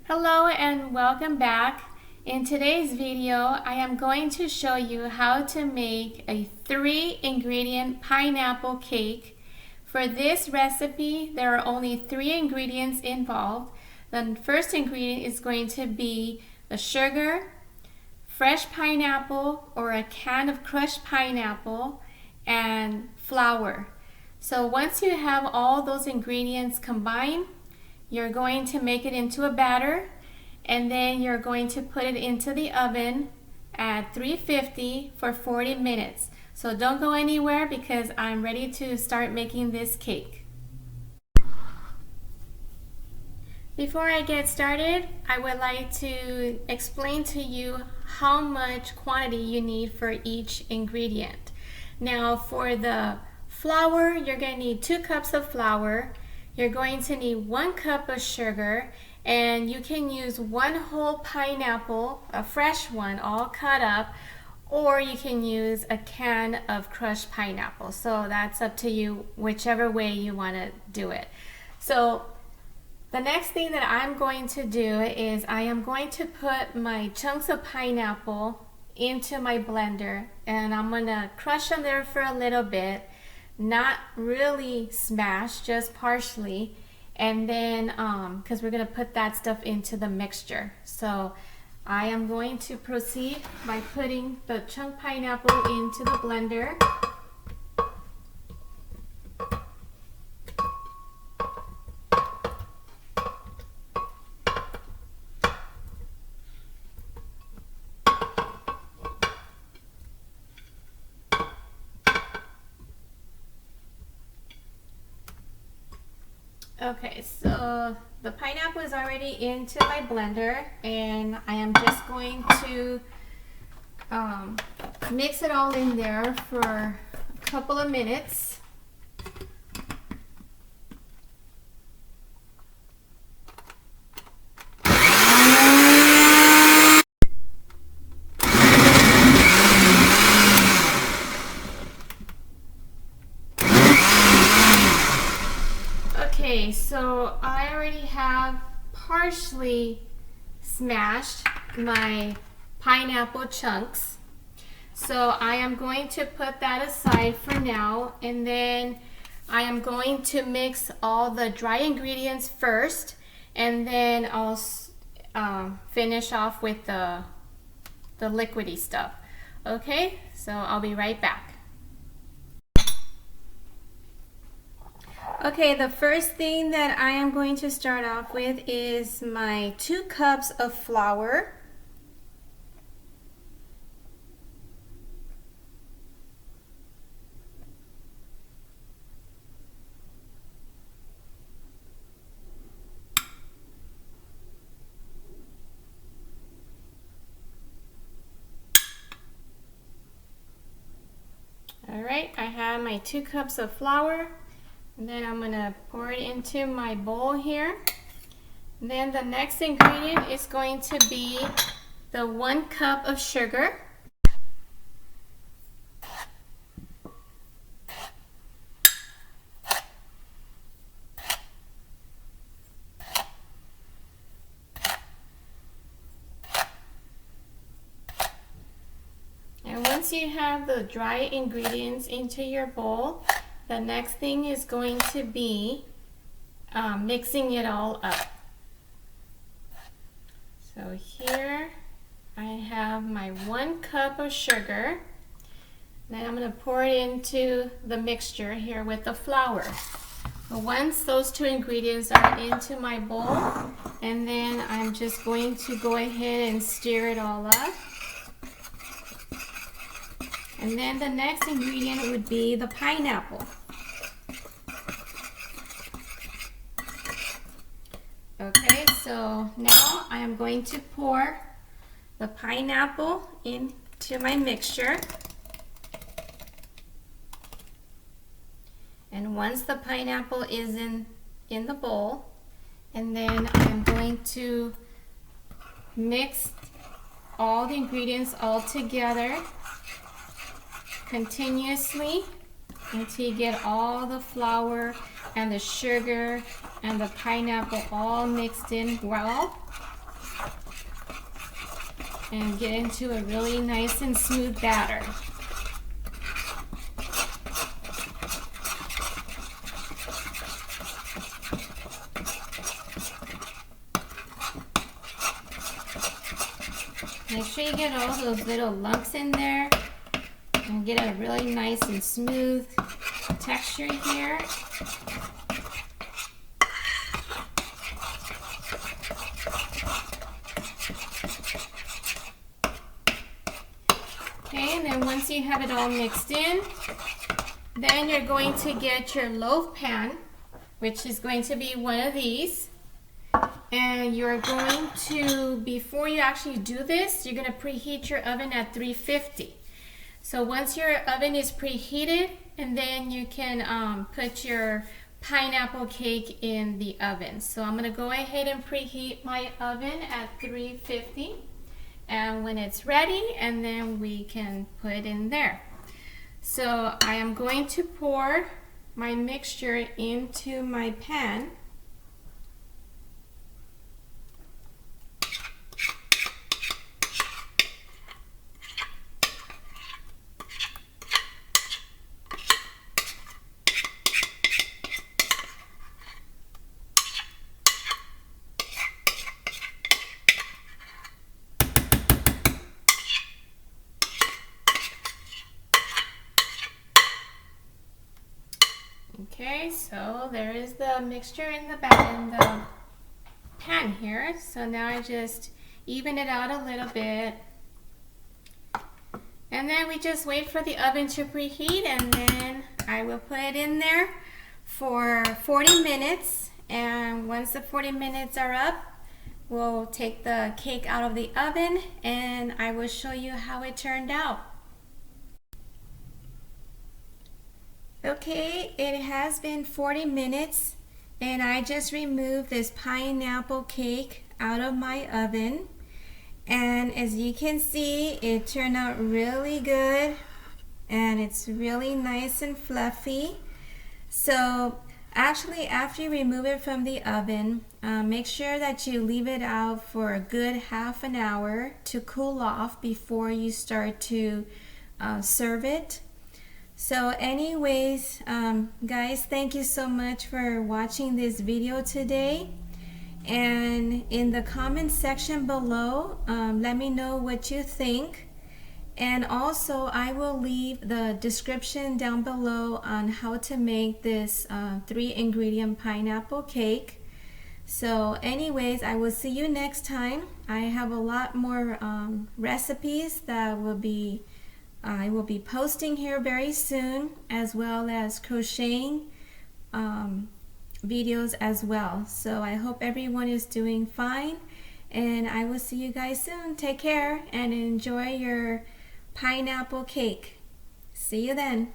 Hello and welcome back. In today's video, I am going to show you how to make a 3-ingredient pineapple cake. For this recipe, there are only 3 ingredients involved. The first ingredient is going to be the sugar, fresh pineapple or a can of crushed pineapple, and flour. So once you have all those ingredients combined, you're going to make it into a batter, and then you're going to put it into the oven at 350 for 40 minutes. So don't go anywhere because I'm ready to start making this cake. Before I get started, I would like to explain to you how much quantity you need for each ingredient. Now for the flour, you're going to need 2 cups of flour. You're going to need 1 cup of sugar, and you can use 1 whole pineapple, a fresh one, all cut up, or you can use a can of crushed pineapple. So that's up to you, whichever way you want to do it. So the next thing that I'm going to do is I am going to put my chunks of pineapple into my blender, and I'm going to crush them there for a little bit. Not really smash, just partially, and then because we're going to put that stuff into the mixture. So I am going to proceed by putting the chunk pineapple into the blender. Okay, so the pineapple is already into my blender, and I am just going to mix it all in there for a couple of minutes. Okay, so I already have partially smashed my pineapple chunks. So I am going to put that aside for now, and then I am going to mix all the dry ingredients first, and then I'll finish off with the liquidy stuff. Okay, so I'll be right back. Okay, the first thing that I am going to start off with is my 2 cups of flour. All right, I have my 2 cups of flour. And then I'm going to pour it into my bowl here. And then the next ingredient is going to be the 1 cup of sugar. And once you have the dry ingredients into your bowl, the next thing is going to be mixing it all up. So here I have my 1 cup of sugar. Then I'm going to pour it into the mixture here with the flour. Once those 2 ingredients are into my bowl, and then I'm just going to go ahead and stir it all up. And then the next ingredient would be the pineapple. Okay, so now I am going to pour the pineapple into my mixture. And once the pineapple is in the bowl, and then I'm going to mix all the ingredients all together continuously until you get all the flour and the sugar and the pineapple all mixed in well. and get into a really nice and smooth batter. Make sure you get all those little lumps in there and get a really nice and smooth texture here. Okay, and then once you have it all mixed in, then you're going to get your loaf pan, which is going to be one of these. And you're going to, before you actually do this, you're going to preheat your oven at 350. So once your oven is preheated, and then you can put your pineapple cake in the oven. So I'm going to go ahead and preheat my oven at 350. And when it's ready, and then we can put it in there. So I am going to pour my mixture into my pan. Okay, so there is the mixture in the pan here. So now I just even it out a little bit. And then we just wait for the oven to preheat, and then I will put it in there for 40 minutes. And once the 40 minutes are up, we'll take the cake out of the oven and I will show you how it turned out. Okay, it has been 40 minutes and I just removed this pineapple cake out of my oven, and as you can see, it turned out really good and it's really nice and fluffy. So actually, after you remove it from the oven, make sure that you leave it out for a good half an hour to cool off before you start to serve it. So anyways, guys, thank you so much for watching this video today. And in the comment section below, let me know what you think. And also, I will leave the description down below on how to make this 3-ingredient pineapple cake. So anyways, I will see you next time. I have a lot more recipes that I will be posting here very soon, as well as crocheting videos as well. So I hope everyone is doing fine, and I will see you guys soon. Take care and enjoy your pineapple cake. See you then.